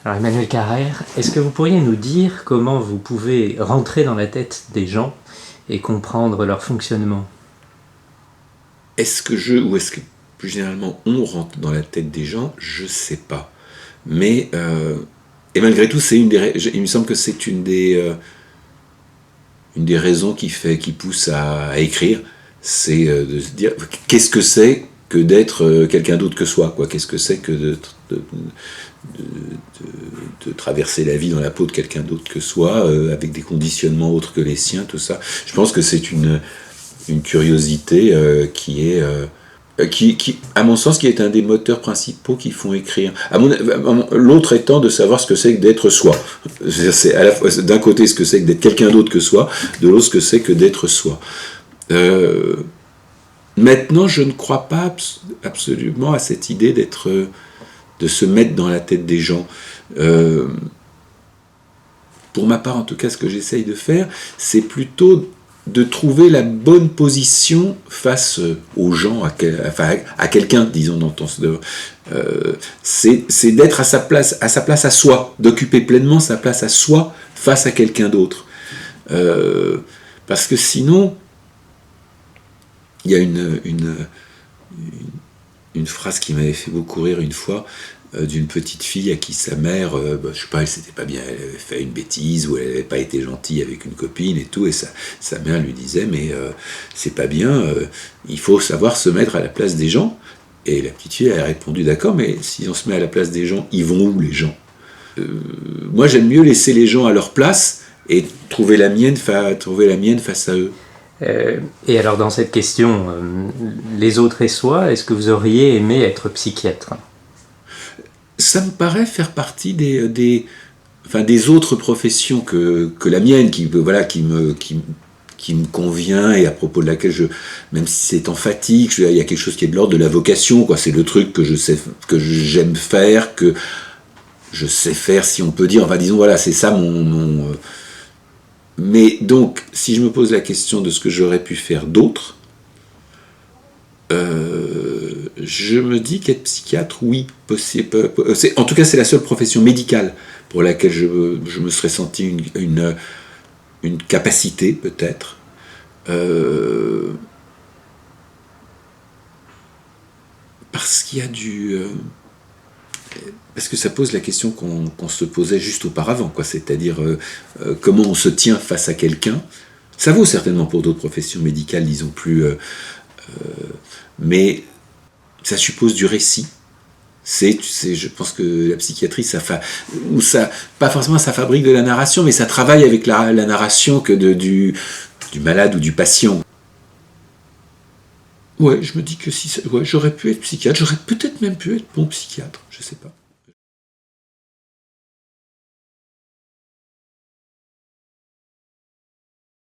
Alors Emmanuel Carrère, est-ce que vous pourriez nous dire comment vous pouvez rentrer dans la tête des gens et comprendre leur fonctionnement? Est-ce que je, ou est-ce que plus généralement on rentre dans la tête des gens? Je sais pas. Mais, et malgré tout, il me semble que c'est une des raisons qui pousse à écrire, c'est de se dire qu'est-ce que c'est que d'être quelqu'un d'autre que soi, quoi. Qu'est-ce que c'est que de traverser la vie dans la peau de quelqu'un d'autre que soi, avec des conditionnements autres que les siens, tout ça. Je pense que c'est une curiosité qui est, à mon sens, qui est un des moteurs principaux qui font écrire. L'autre étant de savoir ce que c'est que d'être soi. C'est à la fois, d'un côté, ce que c'est que d'être quelqu'un d'autre que soi, de l'autre, ce que c'est que d'être soi. Maintenant, je ne crois pas absolument à cette idée de se mettre dans la tête des gens. Pour ma part, en tout cas, ce que j'essaye de faire, c'est plutôt de trouver la bonne position face aux gens, à quelqu'un, disons, dans ton... c'est d'être à sa place à soi, d'occuper pleinement sa place à soi face à quelqu'un d'autre. Parce que sinon, il y a une phrase qui m'avait fait beaucoup rire une fois, d'une petite fille à qui sa mère, je sais pas, elle s'était pas bien, elle avait fait une bêtise ou elle n'avait pas été gentille avec une copine et tout, et sa mère lui disait mais c'est pas bien, il faut savoir se mettre à la place des gens. Et la petite fille a répondu d'accord, mais si on se met à la place des gens, ils vont où les gens? Moi j'aime mieux laisser les gens à leur place et trouver la mienne face à eux. Et alors dans cette question, les autres et soi, est-ce que vous auriez aimé être psychiatre? Ça me paraît faire partie des autres professions que la mienne, qui me convient et à propos de laquelle même si c'est emphatique, il y a quelque chose qui est de l'ordre de la vocation, quoi. C'est le truc que j'aime faire, que je sais faire, si on peut dire. Enfin, disons, voilà, c'est ça mon. Mais donc, si je me pose la question de ce que j'aurais pu faire d'autre, je me dis qu'être psychiatre, oui, possible. En tout cas, c'est la seule profession médicale pour laquelle je me serais senti une capacité, peut-être. Parce qu'il y a parce que ça pose la question qu'on se posait juste auparavant, quoi. C'est-à-dire comment on se tient face à quelqu'un. Ça vaut certainement pour d'autres professions médicales, disons plus... mais ça suppose du récit. Je pense que la psychiatrie, pas forcément ça fabrique de la narration, mais ça travaille avec la narration que du malade ou du patient. Ouais, je me dis que j'aurais pu être psychiatre, j'aurais peut-être même pu être bon psychiatre, je sais pas.